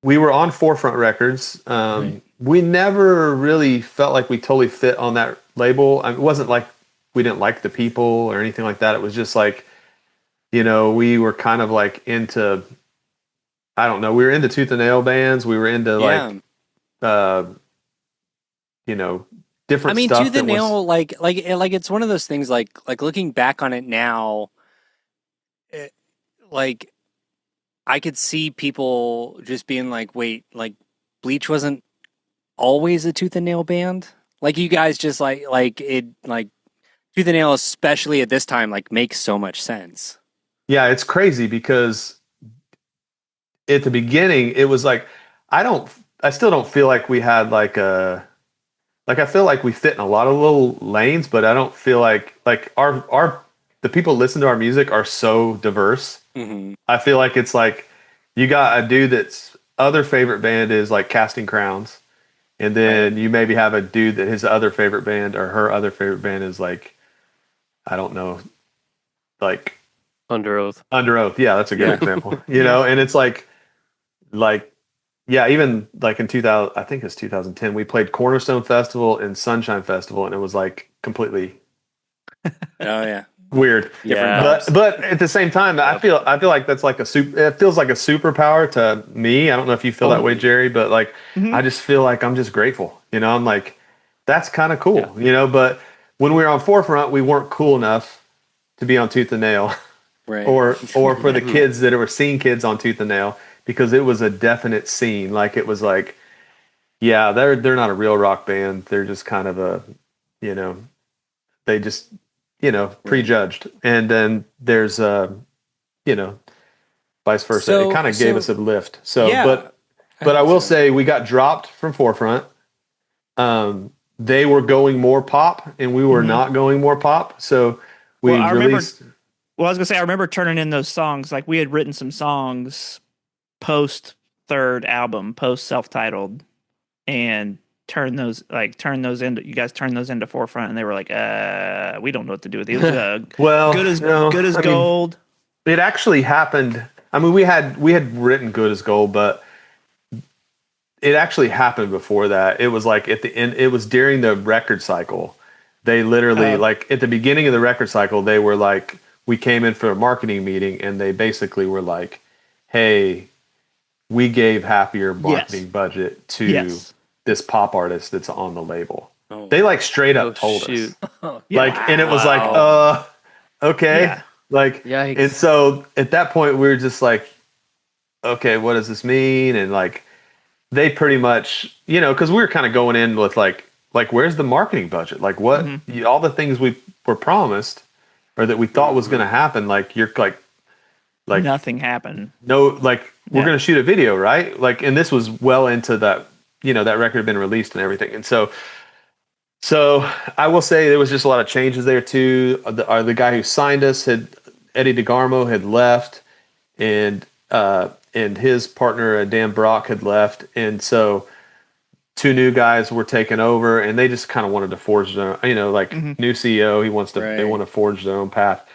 we were on Forefront Records. Right. We never really felt like we totally fit on that label. It wasn't like we didn't like the people or anything like that. It was just like, we were kind of like into, I don't know, we were into tooth and nail bands. We were into Yeah. like, uh, you know, I different mean, to stuff the that was, nail, like it's one of those things. Like looking back on it now, it, like I could see people just being like, "Wait, like Bleach wasn't always a tooth and nail band." Like you guys just like it, like tooth and nail, especially at this time, like makes so much sense. yeah, it's crazy because at the beginning it was like, I don't, I still don't feel like we had like I feel like we fit in a lot of little lanes, but I don't feel like our the people listen to our music are so diverse. Hmm. I feel like it's like you got a dude that's other favorite band is like Casting Crowns, and Right. then you maybe have a dude that his other favorite band or her other favorite band is like, I don't know, like Under Oath. Under Oath. Yeah, that's a good Yeah. example. Yeah. And it's like yeah, even like in 2000, I think it's 2010, we played Cornerstone Festival and Sunshine Festival, and it was like completely Oh yeah. weird. Different Yeah. vibes. But at the same time, I feel like that's like it feels like a superpower to me. I don't know if you feel that way, Totally. Jerry, but like Mhm. I just feel like I'm just grateful. I'm like, that's kind of cool, Yeah. but when we were on Forefront, we weren't cool enough to be on Tooth and Nail Right. or for the kids that were seeing kids on Tooth and Nail, because it was a definite scene. Like it was like, yeah, they're not a real rock band. They're just kind of you know, they just, prejudged. And then there's vice versa. It So kind of gave so us a lift. So, yeah. but I will So. say we got dropped from Forefront. They were going more pop, and we were Mhm. not going more pop. So we Well, I remember. released. Well, I was gonna say I remember turning in those songs. Like we had written some songs post third album, post self titled, and turn those into you guys turned those into Forefront, and they were like, we don't know what to do with these. Well, Good as I mean, gold. it actually happened. I mean, we had written "Good as Gold," but it actually happened before that. It was like at the end. It was during the record cycle. They literally, like at the beginning of the record cycle, they were like, we came in for a marketing meeting, and they basically were like, "Hey, we gave half your marketing budget to Yes. this pop artist that's on the label." Oh. They like straight up Oh, told shoot. us, Yeah. like, and it was like, Wow. okay, Yeah. like, Yikes. and so at that point we were just like, okay, what does this mean? And like, they pretty much, because we were kind of going in with like, where's the marketing budget? Like, what all the things we were promised or that we thought was going to happen? Like, you're like Nothing happened. no, like we're Yeah. going to shoot a video, right? Like, and this was well into that, that record had been released and everything. And so I will say there was just a lot of changes there too. The guy who signed us Eddie DeGarmo had left, and his partner Dan Brock had left, and so two new guys were taking over, and they just kind of wanted to forge their own, like new CEO. They Right. want to forge their own path,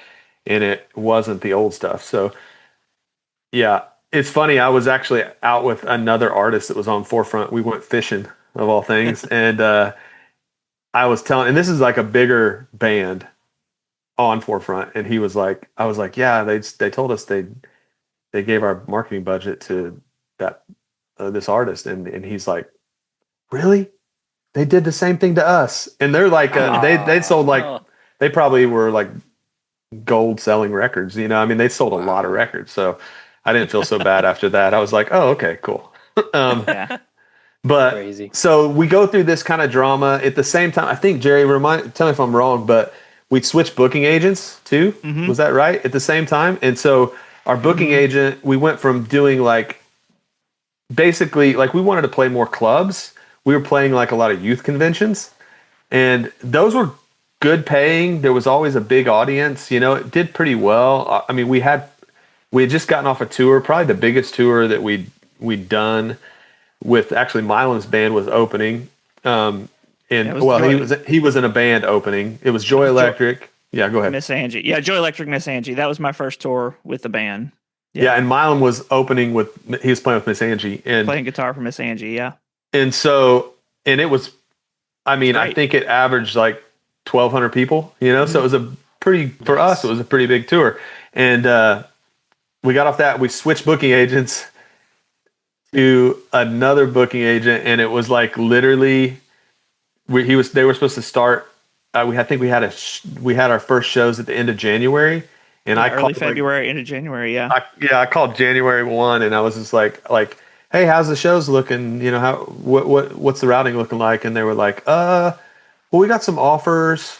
and it wasn't the old stuff. So yeah, it's funny. I was actually out with another artist that was on Forefront. We went fishing of all things, and I was telling, and this is like a bigger band on Forefront, and he was like, I was like, yeah, they told us they gave our marketing budget to that this artist, and he's like, really? They did the same thing to us, and they're like, they sold like Oh. they probably were like gold selling records, I mean, they sold a lot of records, so I didn't feel so bad after that. I was like, oh, okay, cool. Yeah. But Crazy. so we go through this kind of drama at the same time. I think Jerry, tell me if I'm wrong, but we switched booking agents too. Was that right? At the same time, and so our booking agent, we went from doing like basically like we wanted to play more clubs. We were playing like a lot of youth conventions, and those were good paying. There was always a big audience. It did pretty well. I mean, we had just gotten off a tour, probably the biggest tour that we'd done. With actually Milan's band was opening, and he was in a band opening. It was Joy Electric. Yeah, go ahead. Miss Angie. Yeah, Joy Electric, Miss Angie. That was my first tour with the band. Yeah, and Milam was opening with, he was playing with Miss Angie. And playing guitar for Miss Angie, yeah. And so, and it was, I mean, I great. think it averaged like 1,200 people, you know? So it was a pretty, for us, it was a pretty big tour. And we got off that, we switched booking agents to another booking agent, and it was like literally, they were supposed to start, I think we had our first shows at the end of January. And I early called February, into January, yeah. I called January 1, and I was just like, hey, how's the shows looking? You know, what's the routing looking like? And they were like, well, we got some offers.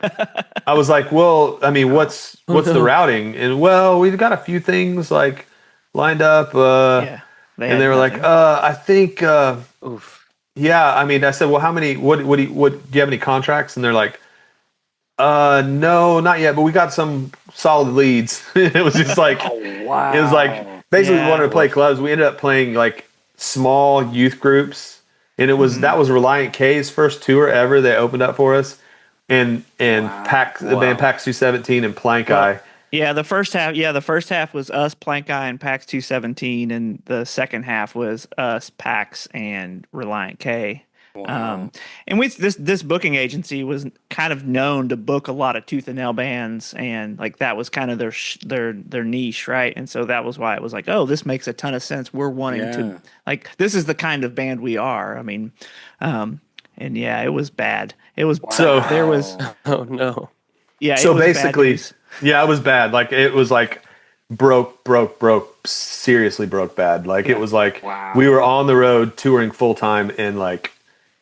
I was like, well, I mean, what's the routing? And well, we've got a few things like lined up. Yeah. And they were like, I think, yeah. I mean, I said, well, how many? What do you have any contracts? And they're like, no, not yet, but we got some solid leads. It was just like, wow. It was like, basically we wanted to play clubs. We ended up playing like small youth groups, and it was, that was Reliant K's first tour ever. They opened up for us, and the band Pax 217 and Plank Eye. Yeah, the first half was us, Plank Eye, and Pax 217, and the second half was us, Pax, and Reliant K. Wow. And this booking agency was kind of known to book a lot of tooth and nail bands, and like that was kind of their niche, right? And so that was why it was like, oh, this makes a ton of sense. We're wanting to, like, this is the kind of band we are. I mean, and yeah, it was bad. It was so there was oh no. Yeah, so it was basically, it was bad. Like it was like broke, seriously broke bad. Like it was like we were on the road touring full time, and like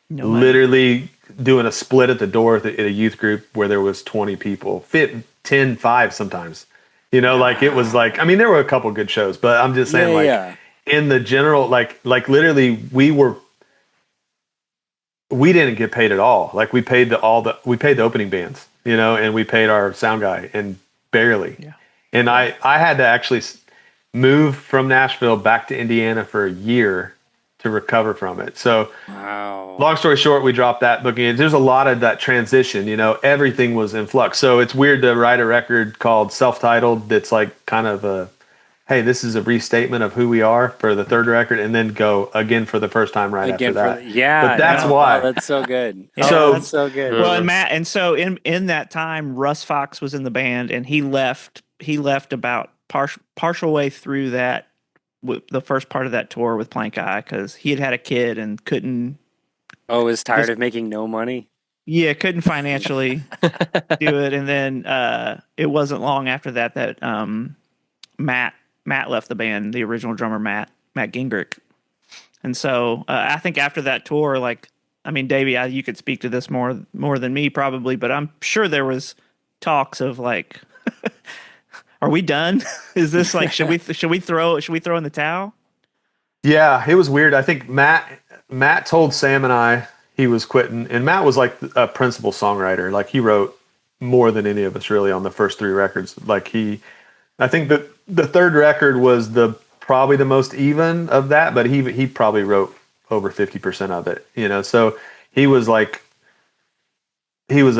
literally doing a split at the door at a youth group where there was 20 people, fit 10, 5 sometimes. You know, like it was like, I mean, there were a couple good shows, but I'm just saying, in the general, like literally we didn't get paid at all. Like we paid the opening bands, you know, and we paid our sound guy, and barely. Yeah. And I had to actually move from Nashville back to Indiana for a year to recover from it. So long story short, we dropped that booking. There's a lot of that transition, you know, everything was in flux. So it's weird to write a record called Self-Titled that's like kind of a, hey, this is a restatement of who we are for the third record, and then go again for the first time after that. But that's why. Oh, that's so good. That's so good. Well, and Matt, and so in that time, Russ Fox was in the band, and he left about partial way through that, the first part of that tour with Plank Eye, because he had a kid and couldn't. Oh, was tired of making no money. Yeah, couldn't financially do it, and then it wasn't long after that Matt left the band, the original drummer Matt Gingrich, and so I think after that tour, like, I mean, Davey, you could speak to this more than me probably, but I'm sure there was talks of like, are we done? Is this like, should we throw in the towel? Yeah, it was weird. I think Matt told Sam and I he was quitting, and Matt was like a principal songwriter. Like he wrote more than any of us really on the first 3 records. Like I think that the third record was probably the most even of that, but he probably wrote over 50% of it, you know. So he was a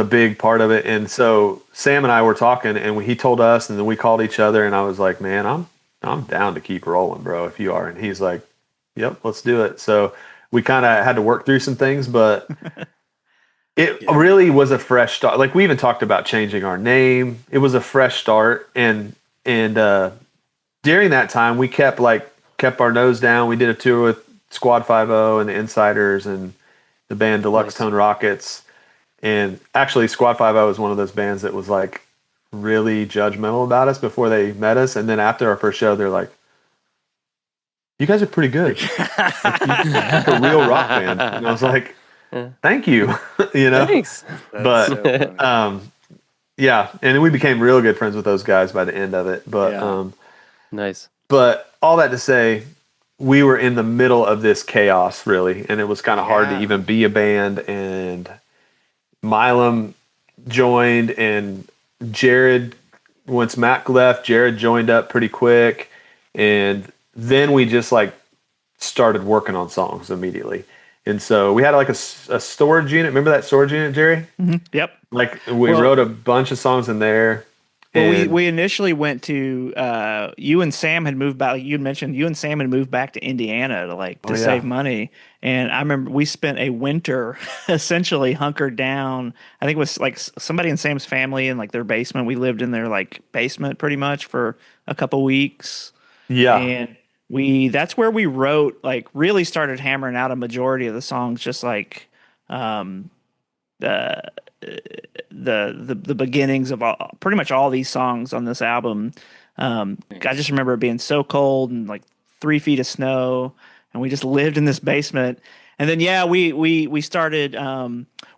big part of it. And so Sam and I were talking, and he told us, and then we called each other, and I was like, man, I'm down to keep rolling, bro, if you are. And he's like, yep, let's do it. So we kind of had to work through some things, but it really was a fresh start. Like we even talked about changing our name. It was a fresh start. And during that time we kept our nose down. We did a tour with Squad 5-0 and the Insiders and the band Deluxe Tone Rockets. And actually Squad 5-0 was one of those bands that was like really judgmental about us before they met us. And then after our first show, they're like, you guys are pretty good. Like a real rock band. And I was like, thank you. You know? Thanks. But so yeah, and then we became real good friends with those guys by the end of it. But nice. But all that to say, we were in the middle of this chaos, really, and it was kind of hard to even be a band. And Milam joined, and Jared, once Matt left, Jared joined up pretty quick, and then we just like started working on songs immediately. And so we had like a storage unit. Remember that storage unit, Jerry? Mm-hmm. Yep. Like we wrote a bunch of songs in there. Well, And we initially went to you and Sam had moved back. You had mentioned you and Sam had moved back to Indiana to oh save yeah, money, and I remember we spent a winter essentially hunkered down. I think it was like somebody in Sam's family in like their basement. We lived in their like basement pretty much for a couple weeks, yeah, and we that's where we wrote like really started hammering out a majority of the songs, just like um, the the beginnings of pretty much all these songs on this album. I just remember it being so cold and like 3 feet of snow, and we just lived in this basement. And then yeah, we started.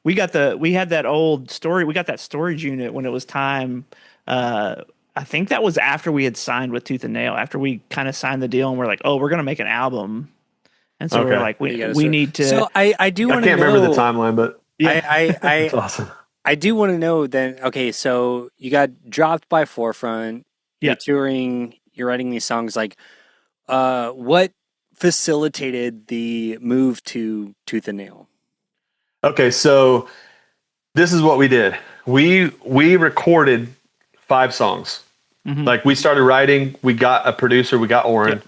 We had that old story. We got that storage unit when it was time. I think that was after we had signed with Tooth and Nail. After we kind of signed the deal, and we're like, oh, we're gonna make an album. And so we're okay. like, You gotta we start. need to. So I do I want to can't know. remember the timeline, but I it's awesome. I do want to know then. Okay, so you got dropped by Forefront. You're Yeah. touring. You're writing these songs. Like, what facilitated the move to Tooth and Nail? Okay, so this is what we did. We recorded 5 songs. Mhm. Like we started writing, we got a producer, we got Oren, Yep.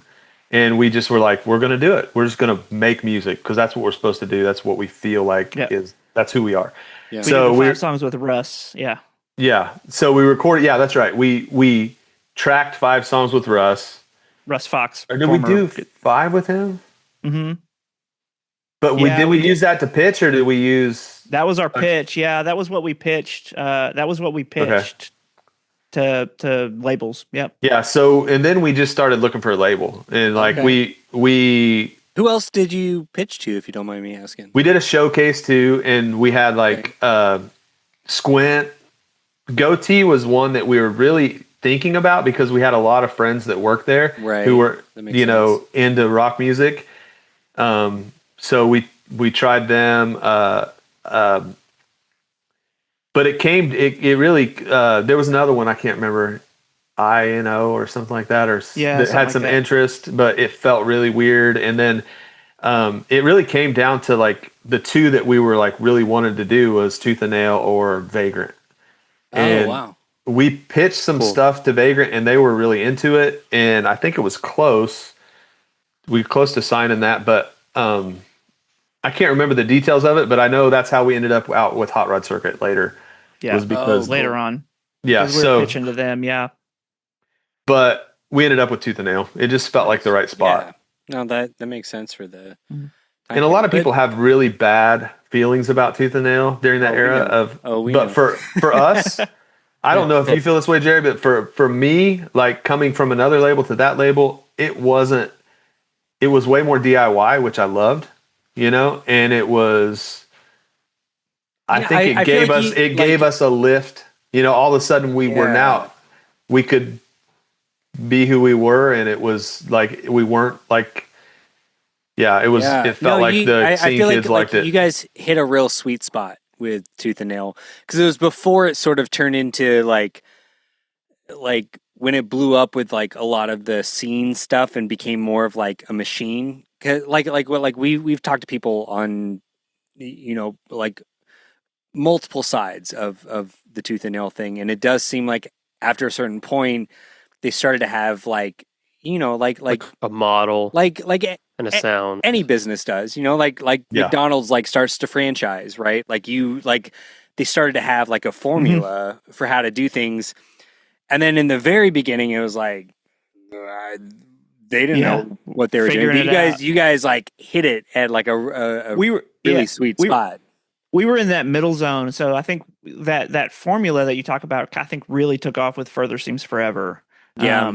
and we just were like, we're gonna do it. We're just gonna make music because that's what we're supposed to do. That's what we feel like Yep. that's who we are. Yeah. We So did the we're 5 songs with Russ. Yeah. yeah. So we recorded. Yeah, that's right. We tracked 5 songs with Russ. Russ Fox. Or did we do 5 with him? Mm-hmm. But Yeah, did we we did. use that to pitch, or did we use? That was our pitch. Yeah, that was what we pitched. That was what we pitched to labels. Yep. Yeah. So and then we just started looking for a label, and like Okay. we Who else did you pitch to, if you don't mind me asking? we did a showcase too, and we had like Squint. Goatee was one that we were really thinking about because we had a lot of friends that worked there Right. who were That makes sense. into rock music. So we tried them, but it really there was another one I can't remember, INO or something like that, or Yeah, that something had like some that. interest, but it felt really weird. And then it really came down to like the 2 that we were like really wanted to do was Tooth and Nail or Vagrant. Oh wow. We pitched some Cool. stuff to Vagrant and they were really into it. And I think it was close. We were close to signing that, but I can't remember the details of it, but I know that's how we ended up out with Hot Rod Circuit later. Yeah. Was because Later on. yeah, 'Cause we were pitching to them. Yeah. but we ended up with Tooth and Nail. It just felt like the right spot. Yeah. No, that makes sense for the. Mhm. And a lot of people have really bad feelings about Tooth and Nail during that Oh, we era know. of We but know. for us, I don't know if you feel this way, Jerry, but for me, like coming from another label to that label, it was way more DIY, which I loved, and it was I Yeah, think I it feel gave like us you- it gave us a lift. All of a sudden we could be who we were, and it was like we weren't like it felt like the scene feel kids liked it. You guys hit a real sweet spot with Tooth and Nail because it was before it sort of turned into like when it blew up with like a lot of the scene stuff and became more of like a machine. 'Cause we've talked to people on like multiple sides of the Tooth and Nail thing, and it does seem like after a certain point they started to have like a model like and a sound. any business does, like Yeah. McDonald's like starts to franchise, right? They started to have like a formula for how to do things. And then in the very beginning, it was like, they didn't Yeah. know what they were doing. Figuring But it out. you guys like hit it at like a We were really sweet spot. We were in that middle zone, so I think that formula that you talk about, I think, really took off with Further Seems Forever. Yeah.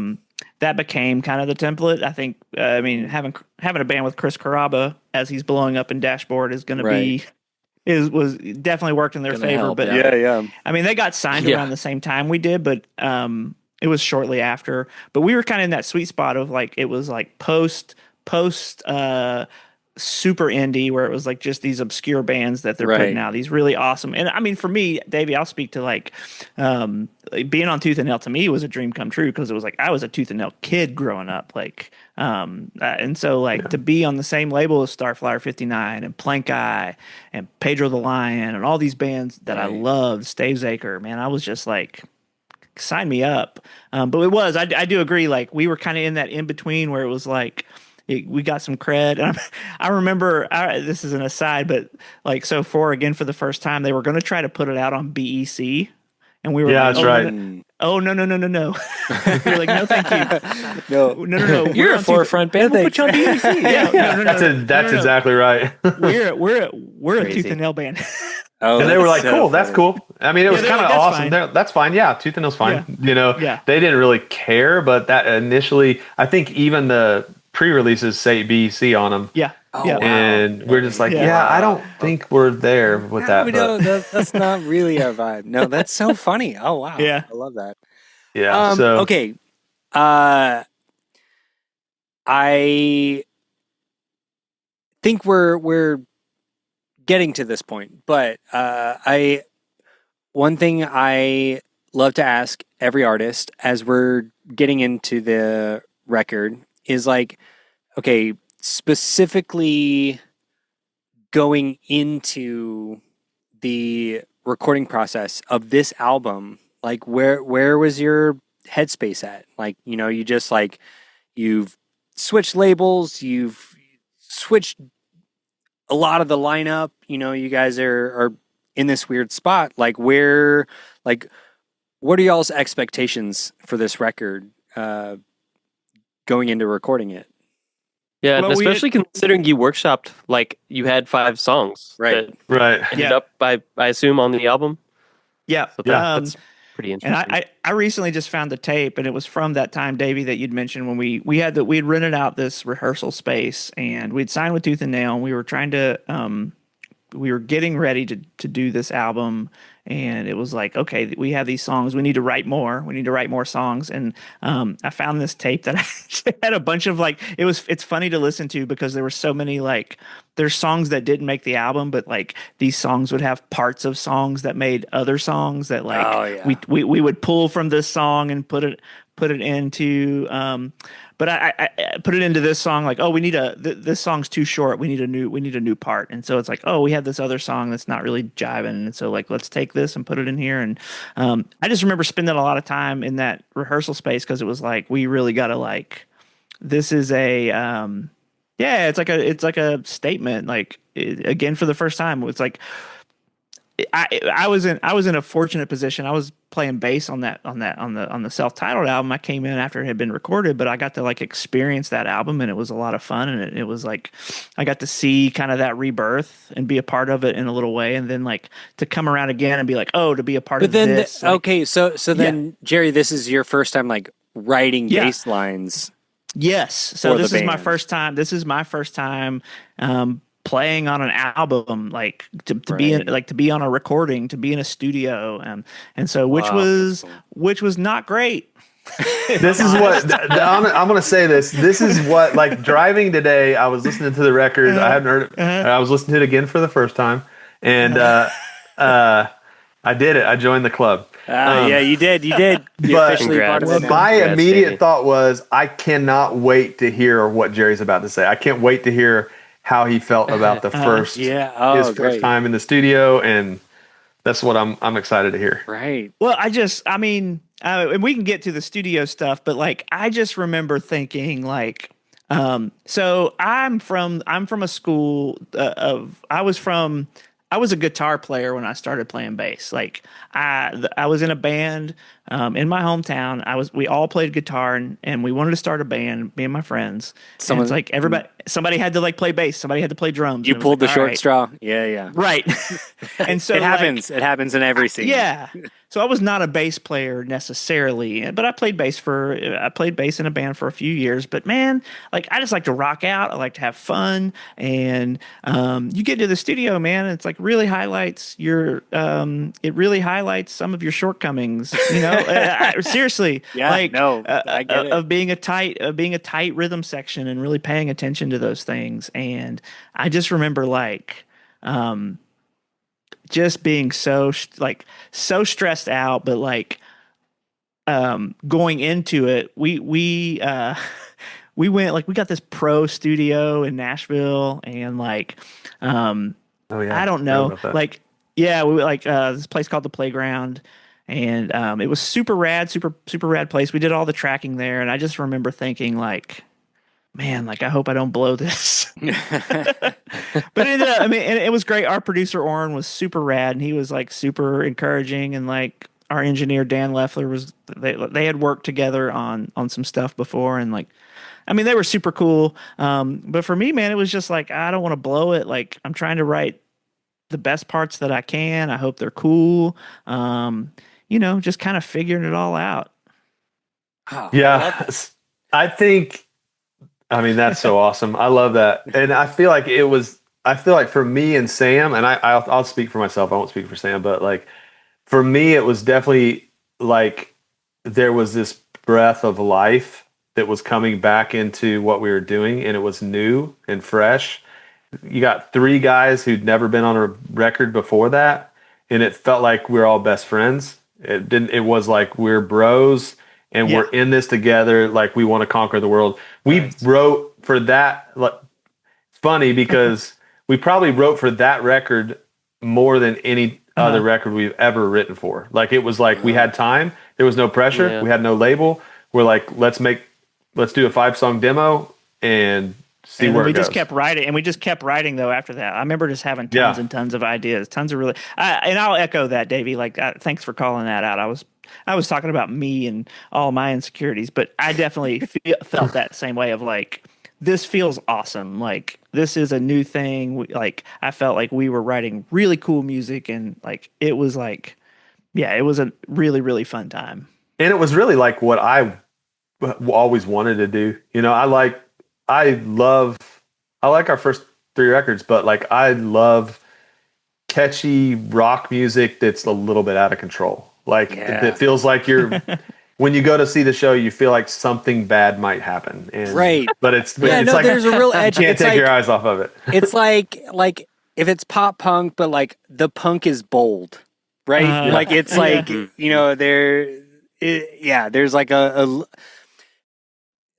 That became kind of the template. I think. I mean, having a band with Chris Carrabba as he's blowing up in Dashboard is going to be was definitely worked in their Gonna favor. help, But yeah. I mean, they got signed Yeah. around the same time we did, but it was shortly after. But we were kind of in that sweet spot of like it was like post super indie where it was like just these obscure bands that they're putting Right. out, these really awesome. And I mean, for me, Davey, I'll speak to like being on Tooth and Nail to me was a dream come true because it was like I was a Tooth and Nail kid growing up, like and so like to be on the same label as Starflyer 59 and Plank Eye and Pedro the Lion and all these bands that I Right. loved, Stavesacre, man, I was just like like sign me up. But it was, I do agree. Like we were kind of in that in between where it was like, we got some cred. And I remember, this is an aside, but like, so for the first time, they were going to try to put it out on BEC. And we were Yeah, like, that's right. oh, no. We were like, no, thank you. No. You're a forefront band. We'll put you on BBC. That's exactly right. We're a Crazy. Tooth and Nail band. And they were like, so cool, that's funny. cool. I mean, it was they're kind of like, that's awesome. fine. That's fine. Yeah, Tooth and Nail's fine. Yeah. They didn't really care, but that initially, I think even the pre-releases say BC on them. Yeah. Oh, yeah. wow. And we're just like, Yeah. I don't think we're there with that. We But don't, that's not really our vibe. No, that's so funny. Oh wow. Yeah. I love that. yeah, so Okay. I think we're getting to this point, but one thing I love to ask every artist as we're getting into the record is like, okay, specifically going into the recording process of this album, like where was your headspace at? Like, you just like, you've switched labels, you've switched a lot of the lineup, you guys are in this weird spot. Like what are y'all's expectations for this record going into recording it? Yeah, Well, and especially considering you workshopped, like, you had 5 songs. Right. That right. ended up, I assume, on the album. Yeah. So Yeah. that's pretty And interesting. I recently just found the tape, and it was from that time, Davey, that you'd mentioned when we'd rented out this rehearsal space, and we'd signed with Tooth and Nail, and we were trying to we were getting ready to do this album, and it was like, okay, we have these songs, we need to write more songs. And I found this tape that had a bunch of like, it's funny to listen to because there were so many, like, there's songs that didn't make the album, but like these songs would have parts of songs that made other songs that like Oh, yeah. we would pull from this song and put it into but I put it into this song, like, oh, we need this song's too short, we need a new part. And so it's like, oh, we have this other song that's not really jiving, and so like, let's take this and put it in here. And I just remember spending a lot of time in that rehearsal space because it was like, we really got to, like, this is a yeah, it's like a statement, like, again, for the first time. It's like I was in a fortunate position. I was playing bass on the self-titled album. I came in after it had been recorded, but I got to like experience that album, and it was a lot of fun. And it was like, I got to see kind of that rebirth and be a part of it in a little way, and then like to come around again and be like, oh, to be a part of this. Okay, so then Jerry, this is your first time like writing bass lines. Yes. So for the this is my band. first time. This is my first time playing on an album, like to be in, like to be on a recording, to be in a studio, and so which Wow, was that's cool. which was not great. This is what I'm going to say. This is what, like, driving today, I was listening to the record. I hadn't heard it. I was listening to it again for the first time, and I did it. I joined the club. Yeah, you did. You're But officially part of it. Congrats. now. My Congrats, immediate Davey. thought was, I cannot wait to hear what Jerry's about to say. I can't wait to hear how he felt about the first Yeah. Oh, his first great. time in the studio, and that's what I'm excited to hear. Right. Well, I mean, and we can get to the studio stuff, but like, I just remember thinking like, so I'm from a school I was a guitar player when I started playing bass. Like I was in a band in my hometown. We all played guitar, and we wanted to start a band, me and my friends. And it's like somebody had to like play bass, somebody had to play drums. You and it was pulled the like, all short right. straw. Yeah. Right. And so It like, happens. It happens in every scene. yeah. So I was not a bass player necessarily, but I played bass in a band for a few years. But man, like, I just like to rock out. I like to have fun, and you get to the studio, man, and it's like really highlights it really highlights some of your shortcomings. You know, seriously. Yeah, like, no, I get it. Of being a tight rhythm section and really paying attention to those things. And I just remember like. Just being so stressed out, but like going into it, we went, like, we got this pro studio in Nashville, and like Oh yeah, I don't forgot know, about that. like, yeah, we like this place called the Playground, and it was super rad, super rad place. We did all the tracking there, and I just remember thinking like, man, like I hope I don't blow this. But it ended up, I mean, and it was great. Our producer Oren was super rad, and he was like super encouraging, and like our engineer Dan Leffler was. They had worked together on some stuff before, and like, I mean, they were super cool. But for me, man, it was just like I don't want to blow it. Like I'm trying to write the best parts that I can. I hope they're cool. Just kind of figuring it all out. Oh, Yeah, I think. I mean, that's so awesome. I love that, and I feel like it was. I feel like for me and Sam, and I'll speak for myself. I won't speak for Sam, but like for me, it was definitely like there was this breath of life that was coming back into what we were doing, and it was new and fresh. You got three guys who'd never been on a record before that, and it felt like we were all best friends. It didn't. It was like we're bros, and we're in this together. Like we want to conquer the world. We wrote for that. Like, it's funny because we probably wrote for that record more than any other record we've ever written for. Like it was like we had time. There was no pressure. Yeah. We had no label. We're like, let's do a 5-song demo and see and where we it goes. just kept writing, and we just kept writing though after that. I remember just having tons and tons of ideas, tons of really. And I'll echo that, Davey. Like, thanks for calling that out. I was talking about me and all my insecurities, but I definitely felt that same way of like, this feels awesome. Like this is a new thing. Like I felt like we were writing really cool music, and like it was like, yeah, it was a really really fun time. And it was really like what I always wanted to do. You know, I like our first three records, but like I love catchy rock music that's a little bit out of control. Like it feels like when you go to see the show, you feel like something bad might happen. And, right. But it's like there's a real edge. You can't take your eyes off of it. It's like if it's pop punk, but like the punk is bold, right? Like it's like there's like a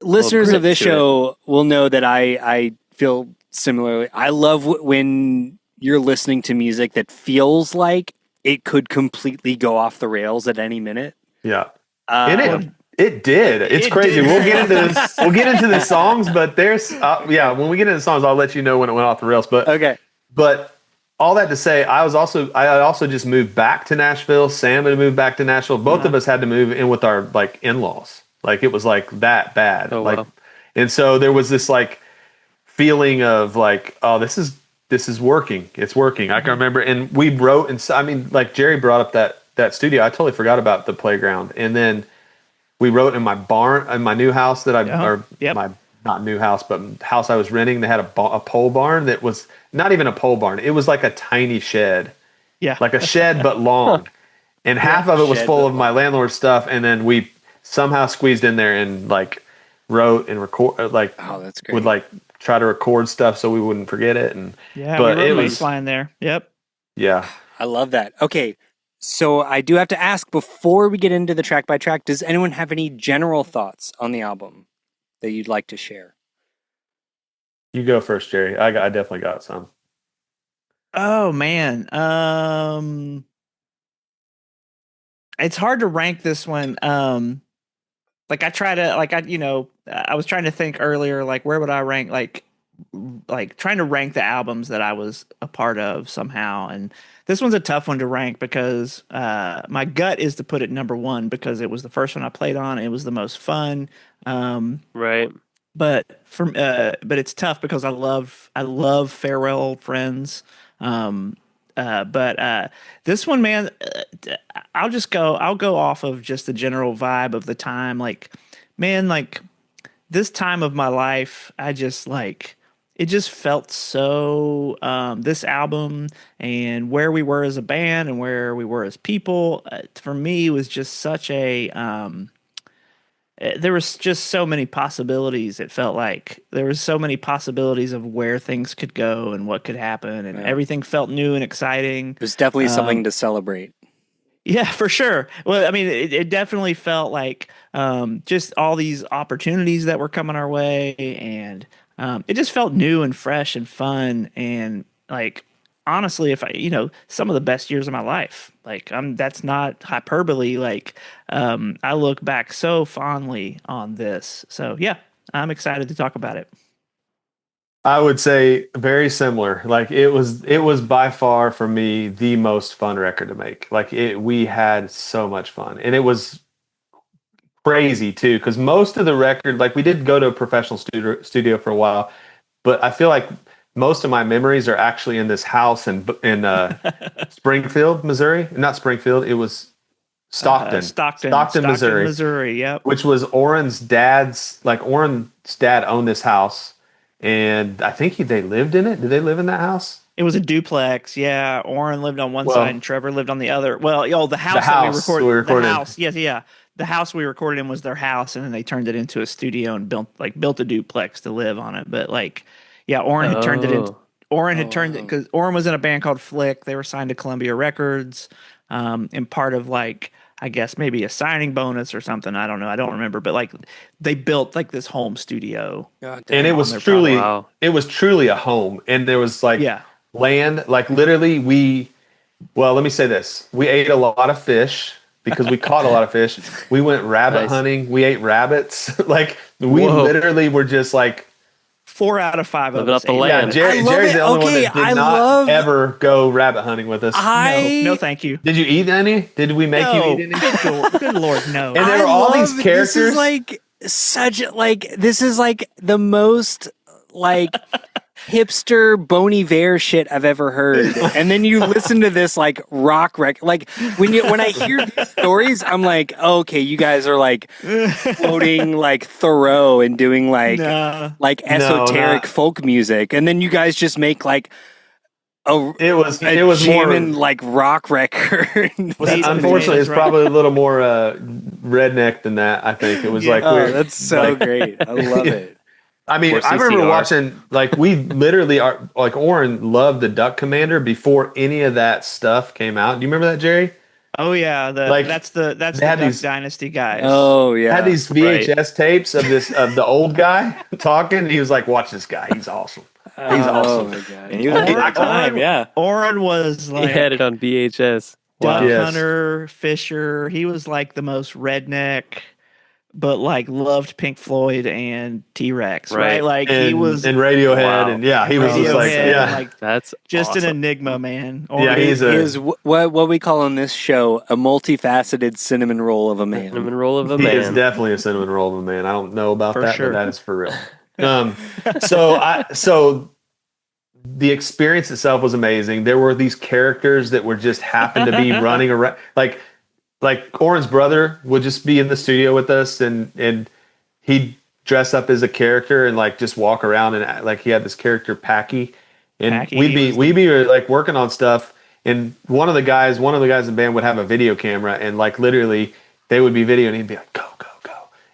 listeners of this show will know that I feel similarly. I love when you're listening to music that feels like it could completely go off the rails at any minute. Yeah. It did. It's crazy. We'll get into this. We'll get into the songs, but there's when we get into the songs, I'll let you know when it went off the rails. But okay. But all that to say, I also just moved back to Nashville. Sam had moved back to Nashville. Both of us had to move in with our like in-laws. Like it was like that bad. Oh, like, wow. And so there was this like feeling of like, oh, this is working. It's working. I can remember, and we wrote, and I mean, like Jerry brought up that studio. I totally forgot about the playground, and then we wrote in my barn, in my new house that my not new house, but house I was renting. They had a pole barn that was not even a pole barn. It was like a tiny shed, like a shed but long, and half of it was full of my landlord's stuff, and then we somehow squeezed in there and like wrote and record, like that's great. would like try to record stuff so we wouldn't forget it. And but we wrote a baseline there. Yep. Yeah. I love that. Okay. So I do have to ask before we get into the track by track, does anyone have any general thoughts on the album that you'd like to share? You go first, Jerry. I definitely got some. Oh man. It's hard to rank this one. Like I try to, like I was trying to think earlier, like where would I rank, like trying to rank the albums that I was a part of somehow. And this one's a tough one to rank because my gut is to put it number one because it was the first one I played on. It was the most fun. Right. But but it's tough because I love Farewell Old Friends. But this one, man, I'll go off of just the general vibe of the time. Like, man, like this time of my life, I just like, it just felt so, this album and where we were as a band and where we were as people, for me was just such a, there was just so many possibilities. It felt like there was so many possibilities of where things could go and what could happen, and everything felt new and exciting. There's definitely something to celebrate. Yeah, for sure. Well, I mean, it definitely felt like just all these opportunities that were coming our way, and it just felt new and fresh and fun, and like honestly, if some of the best years of my life. Like, that's not hyperbole. Like, I look back so fondly on this. So yeah, I'm excited to talk about it. I would say very similar. Like it was by far for me the most fun record to make. We had so much fun, and it was crazy too because most of the record, like we did go to a professional studio for a while, but I feel like most of my memories are actually in this house in Springfield, Missouri. Not Springfield, it was Stockton, Missouri. Yep. which was Oren's dad's. Like Oren's dad owned this house, and I think they lived in it. Did they live in that house? It was a duplex. Yeah, Oren lived on one Well, side and Trevor lived on the other. Well, the house we recorded. The house, yes, yeah. The house we recorded in was their house, and then they turned it into a studio and built a duplex to live on it. But like, yeah, Oren had turned it into. Oren had turned it because Oren was in a band called Flick. They were signed to Columbia Records, and part of like, I guess maybe a signing bonus or something. I don't know. I don't remember. But like, they built like this home studio, and it was truly, a home. And there was like land, like literally well, let me say this: we ate a lot of fish because we caught a lot of fish. We went rabbit hunting. We ate rabbits. Like we literally were just like 4 out of 5 of us. The land. Yeah, Jerry's the only one that did not ever go rabbit hunting with us. No, thank you. Did you eat any? Did we make you eat any? Good Lord, no. And there were all these characters. This is like this is like the most like hipster Bon Iver shit I've ever heard. And then you listen to this like rock record. Like when I hear these stories, I'm like, okay, you guys are like quoting like Thoreau and doing like esoteric folk music, and then you guys just make like it was more jamming like rock record. Unfortunately, it's probably a little more redneck than that. I think it was that's so great. I love it. I mean, I remember watching, like, we literally are, like, Oren loved the Duck Commander before any of that stuff came out. Do you remember that, Jerry? Oh yeah, that's the Duck Dynasty guys. Oh yeah, had these VHS tapes of the old guy talking. And he was like, "Watch this guy, he's awesome. He's awesome." Oh my god, and he was a big time. Yeah, Oren was like he had it on VHS. Duck hunter, fisher. He was like the most redneck, but like loved Pink Floyd and T-Rex, right? Like he was in Radiohead, and he was just like, that's just awesome. An enigma, man. He is what we call on this show a multifaceted cinnamon roll of a man. Cinnamon roll of a he man. He is definitely a cinnamon roll of a man. I don't know about that, sure. but that is for real. So the experience itself was amazing. There were these characters that were just happened to be running around, like Oren's brother would just be in the studio with us, and he'd dress up as a character and like just walk around and act like he had this character Packy, and we'd be like working on stuff, and one of the guys in the band would have a video camera, and like literally they would be videoing, and he'd be like, go,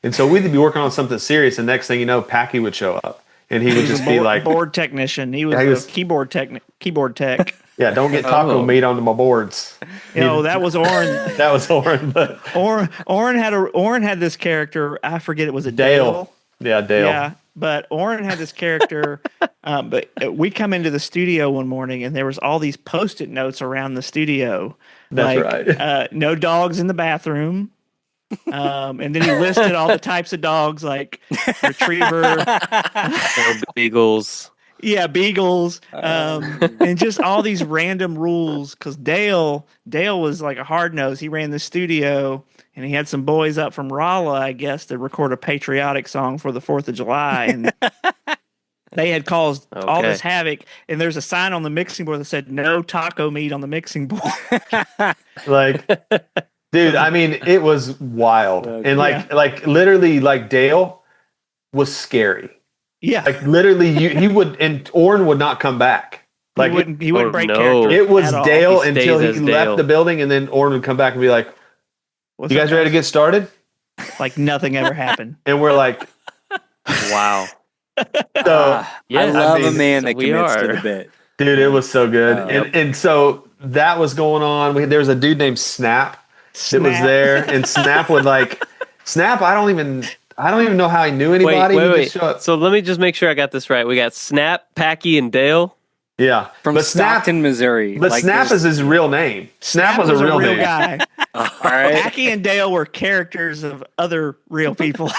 and so we'd be working on something serious, and next thing you know, Packy would show up, and he would just be like board technician. He was a keyboard tech. Yeah, don't get taco meat onto my boards. That was Oren. That was Oren, but Oren had this character. I forget, it was a Dale. Yeah, Dale. Yeah, but Oren had this character. But we come into the studio one morning, and there was all these Post-it notes around the studio. That's right. No dogs in the bathroom. And then he listed all the types of dogs, like retriever, beagles. Yeah, beagles, and just all these random rules. Because Dale was like a hard nose. He ran the studio, and he had some boys up from Rolla, I guess, to record a patriotic song for the 4th of July, and they had caused all this havoc. And there's a sign on the mixing board that said "No taco meat on the mixing board." Like, dude, I mean, it was wild, and like literally, like Dale was scary. Yeah, like literally, he would, and Oren would not come back. Like he wouldn't break character. It was Dale until he Dale. left the building, and then Oren would come back and be like, "You guys ready to get started?" Like nothing ever happened, and we're like, "Wow." So I love a man that commits to the bit, dude. It was so good, and so that was going on. There was a dude named Snap that was there, and Snap would like Snap. I don't even know how he knew anybody. Wait. So let me just make sure I got this right. We got Snap, Packy, and Dale. Yeah, From but Snap, Stockton, Missouri. but Like, Snap there's- is his real name. Snap was a real name. guy. all right. Hacky and Dale were characters of other real people.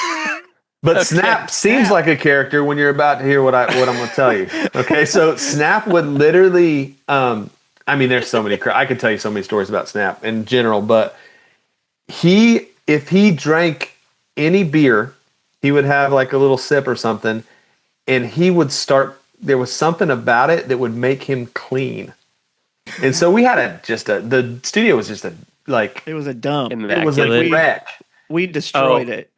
But Okay. Snap seems like a character when you're about to hear what I'm going to tell you. Okay, so Snap would literally, I mean, there's so many. I could tell you so many stories about Snap in general, but if he drank any beer, he would have like a little sip or something, and he would start. There was something about it that would make him clean, and so we had the studio was just It was a dump. it was a Immaculate. wreck. We destroyed Oh. it.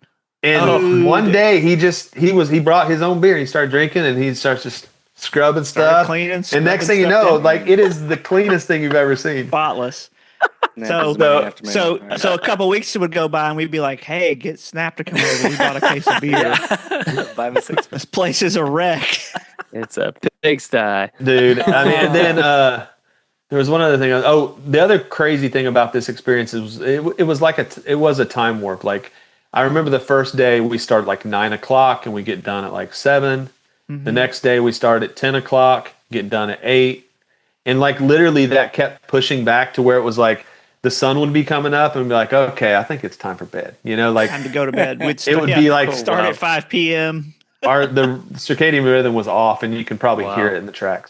And one day he brought his own beer and he started drinking and he starts just scrubbing Started stuff. cleaning, And next scrubbing thing you stuff know, down. like it is the cleanest thing you've ever seen. Spotless. Nah, So, this is what I have to make. so, All right. so a couple weeks would go by and we'd be like, "Hey, get Snap to come over. We bought a case of beer. Buy me 6. This place is a wreck." It's a pigsty. Dude, I mean, and then there was one other thing. Oh, the other crazy thing about this experience is it was like it was a time warp. Like I remember the first day we started like 9 o'clock and we get done at like 7. Mm-hmm. The next day we start at 10 o'clock, get done at 8. And like literally that kept pushing back to where it was like the sun would be coming up and be like, okay, I think it's time for bed. You know, like Time to go to bed. We'd it would be like start at 5 p.m. the circadian rhythm was off and you can probably hear it in the tracks.